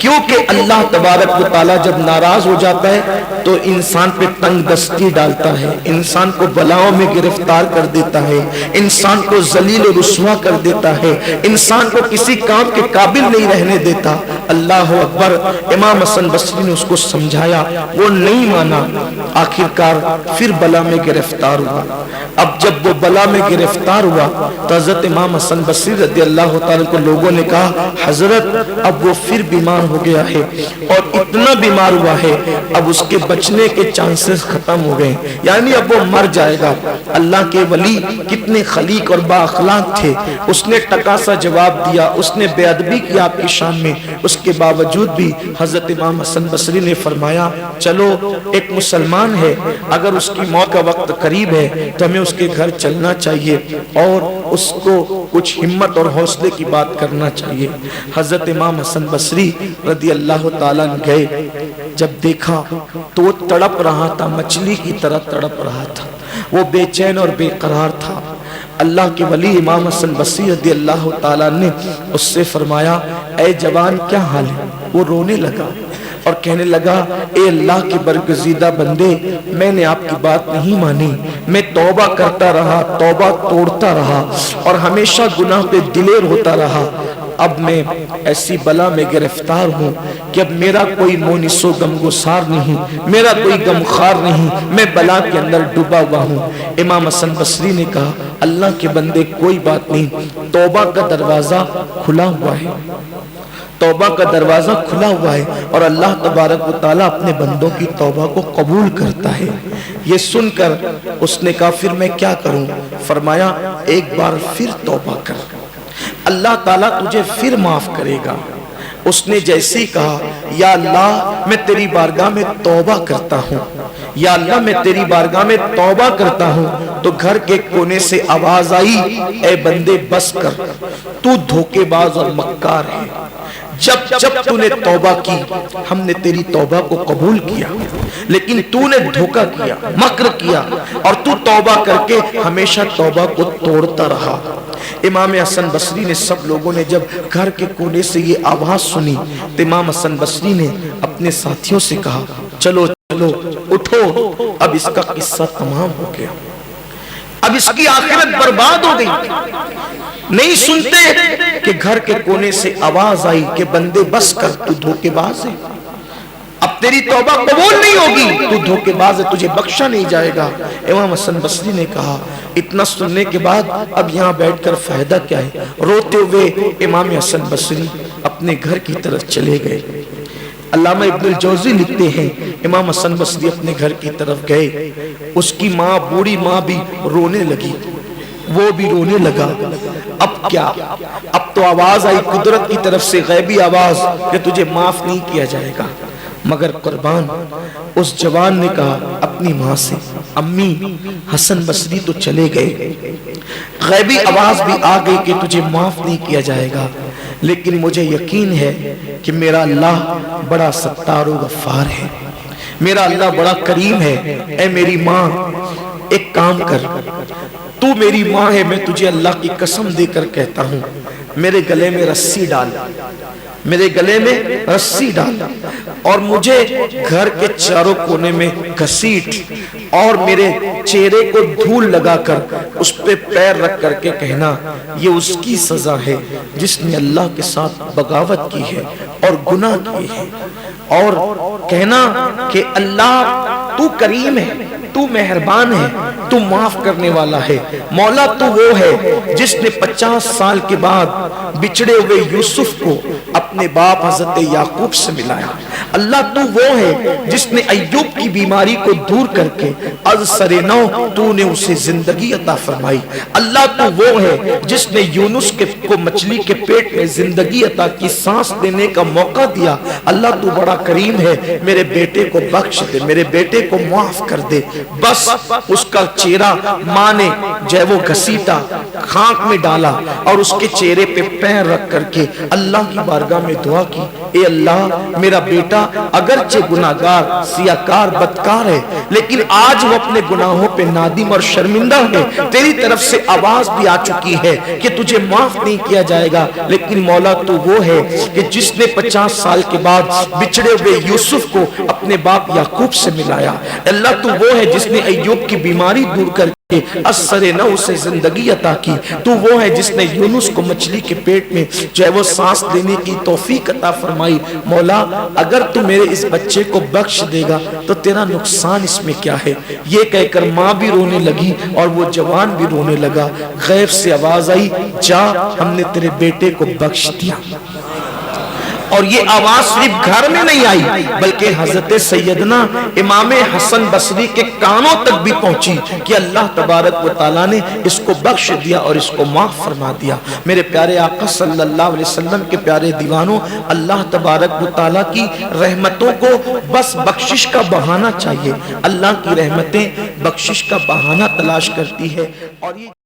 کیونکہ اللہ تبارک و تعالی جب ناراض ہو جاتا ہے تو انسان پہ تنگ دستی ڈالتا ہے، انسان کو بلاؤں میں گرفتار کر دیتا ہے، انسان کو ذلیل و رسوا کر دیتا ہے، انسان کو کسی کام کے قابل نہیں رہنے دیتا۔ اللہ اکبر۔ امام حسن بصری نے اس کو سمجھایا، وہ نہیں مانا، آخرکار پھر بلا میں گرفتار ہوا۔ اب جب وہ بلا میں گرفتار ہوا تو حضرت امام حسن بصری رضی اللہ تعالیٰ کو لوگوں نے کہا، حضرت اب وہ پھر بیمار ہو گیا ہے اور اتنا بیمار ہوا ہے اب اس کے بچنے کے چانسز ختم ہو گئے، یعنی اب وہ مر جائے گا۔ اللہ کے ولی کتنے خلیق اور با اخلاق تھے، اس نے ٹکا سا جواب دیا، اس نے بے ادبی کی آپ کی شان میں، اس کے باوجود بھی حضرت امام حسن بصری نے فرمایا، چلو ایک مسلمان ہے، اگر اس کی موت کا وقت قریب ہے تو ہمیں اس کے گھر چلنا چاہیے اور اس کو کچھ ہمت اور حوصلے کی بات کرنا چاہیے۔ حضرت امام حسن بصری رضی اللہ تعالیٰ گئے، جب دیکھا تو وہ تڑپ رہا تھا، مچھلی کی طرح تڑپ رہا تھا، وہ بے چین اور بے قرار تھا۔ اللہ کے ولی امام حسن بصری رضی اللہ تعالیٰ نے اس سے فرمایا، اے جوان کیا حال ہے؟ وہ رونے لگا اور کہنے لگا، اے اللہ کے برگزیدہ بندے، میں نے آپ کی بات نہیں مانی، میں توبہ کرتا رہا، توبہ توڑتا رہا اور ہمیشہ گناہ پہ دلیر ہوتا رہا۔ اب میں ایسی بلا میں گرفتار ہوں کہ اب میرا کوئی مونس و غمگسار نہیں، میرا کوئی غمخوار نہیں، میں بلا کے اندر ڈوبا ہوا ہوں۔ امام حسن بصری نے کہا، اللہ کے بندے کوئی بات نہیں، توبہ کا دروازہ کھلا ہوا ہے، توبہ کا دروازہ کھلا ہوا ہے اور اللہ تبارک و تعالیٰ اپنے بندوں کی توبہ کو قبول کرتا ہے۔ یہ سن کر اس نے کہا، پھر میں کیا کروں؟ فرمایا، ایک بار پھر توبہ کر، اللہ تعالیٰ تجھے پھر معاف کرے گا۔ اس نے جیسے ہی کہا، یا اللہ میں تیری بارگاہ میں توبہ کرتا ہوں، یا اللہ میں تیری بارگاہ میں توبہ کرتا ہوں، تو گھر کے کونے سے آواز آئی، اے بندے بس کر، تو دھوکے باز اور مکار ہے، جب تو نے توبہ کی ہم نے تیری توبہ کو قبول کیا، لیکن تو نے دھوکہ کیا، مکر کیا اور تو توبہ کر کے ہمیشہ توبہ کو توڑتا رہا۔ امام حسن بصری نے، سب لوگوں نے جب گھر کے کونے سے یہ آواز سنی تو امام حسن بصری نے اپنے ساتھیوں سے کہا، چلو چلو اٹھو، اب اس کا قصہ تمام ہو گیا، اب اس کی آخرت برباد ہو گئی۔ نہیں سنتے کہ گھر کے کونے سے آواز آئی کہ بندے بس کر، تو دھوکے باز ہے، اب تیری توبہ قبول نہیں ہوگی، تو دھوکے باز ہے، تجھے بخشا نہیں جائے گا۔ امام حسن بصری نے کہا، اتنا سننے کے بعد اب یہاں بیٹھ کر فائدہ کیا ہے؟ روتے ہوئے امام حسن بصری اپنے گھر کی طرف چلے گئے۔ علامہ ابن الجوزی لکھتے ہیں، امام حسن بصری اپنے گھر کی طرف گئے، اس کی ماں، بوڑھی ماں بھی رونے لگی، وہ بھی رونے لگا۔ اب کیا؟ اب تو آواز آئی قدرت کی طرف سے، غیبی آواز کہ تجھے معاف نہیں کیا جائے گا، مگر قربان اس جوان نے کہا اپنی ماں سے، امی حسن بصری تو چلے گئے، غیبی آواز بھی آ گئی کہ تجھے معاف نہیں کیا جائے گا، لیکن مجھے یقین ہے کہ میرا اللہ بڑا ستار و غفار ہے، میرا اللہ بڑا کریم ہے۔ اے میری ماں، ایک کام کر، تو میری ماں ہے، میں تجھے اللہ کی قسم دے کر کہتا ہوں، میرے گلے میں رسی ڈال، میرے گلے میں رسی ڈال اور مجھے گھر کے چاروں کونے میں گھسیٹ اور میرے چہرے کو دھول لگا کر اس پہ پیر رکھ کر کے کہنا، یہ اس کی سزا ہے جس نے اللہ کے ساتھ بغاوت کی ہے اور گناہ کی ہے، اور کہنا کہ اللہ تو کریم ہے، تو مہربان ہے، تو معاف کرنے والا ہے، مولا تو وہ ہے جس نے 50 سال کے بعد بچھڑے ہوئے یوسف کو اپنے باپ حضرت یعقوب سے ملایا، اللہ تو وہ ہے جس نے ایوب کی بیماری کو دور کر کے از سر نو تو نے اسے زندگی عطا فرمائی، اللہ تو وہ ہے جس نے یونس کو مچھلی کے پیٹ میں زندگی عطا کی، سانس دینے کا موقع دیا، اللہ تو بڑا کریم ہے، میرے بیٹے کو بخش دے، میرے بیٹے کو معاف کر دے۔ بس اس کا چہرہ ماں نے جو ہے وہ گھسیٹا، خاک میں ڈالا اور اس کے چہرے پہ پیر رکھ کر کے اللہ کی بارگاہ میں دعا کی، اے اللہ میرا بیٹا اگرچہ گناہگار، سیاکار، بدکار ہے، لیکن آج وہ اپنے گناہوں پہ نادم اور شرمندہ ہے، تیری طرف سے آواز بھی آ چکی ہے کہ تجھے معاف نہیں کیا جائے گا، لیکن مولا تو وہ ہے کہ جس نے 50 سال کے بعد بچھڑے ہوئے یوسف کو اپنے باپ یعقوب سے ملایا، اللہ تو وہ ہے جس نے ایوب کی بیماری دور کر اثر نو سے زندگی عطا کی، تو وہ ہے جس نے یونس کو مچھلی کے پیٹ میں جو ہے وہ سانس لینے کی توفیق عطا فرمائی، مولا اگر تو میرے اس بچے کو بخش دے گا تو تیرا نقصان اس میں کیا ہے؟ یہ کہہ کر ماں بھی رونے لگی اور وہ جوان بھی رونے لگا۔ غیب سے آواز آئی، جا ہم نے تیرے بیٹے کو بخش دیا۔ اور یہ آواز صرف گھر میں نہیں آئی بلکہ حضرت سیدنا امام حسن بصری کے کانوں تک بھی پہنچی کہ اللہ تبارک و تعالیٰ نے اس کو بخش دیا اور اس کو معاف فرما دیا۔ میرے پیارے آقا صلی اللہ علیہ وسلم کے پیارے دیوانوں، اللہ تبارک و تعالیٰ کی رحمتوں کو بس بخشش کا بہانہ چاہیے۔ اللہ کی رحمتیں بخشش کا بہانہ تلاش کرتی ہے، اور یہ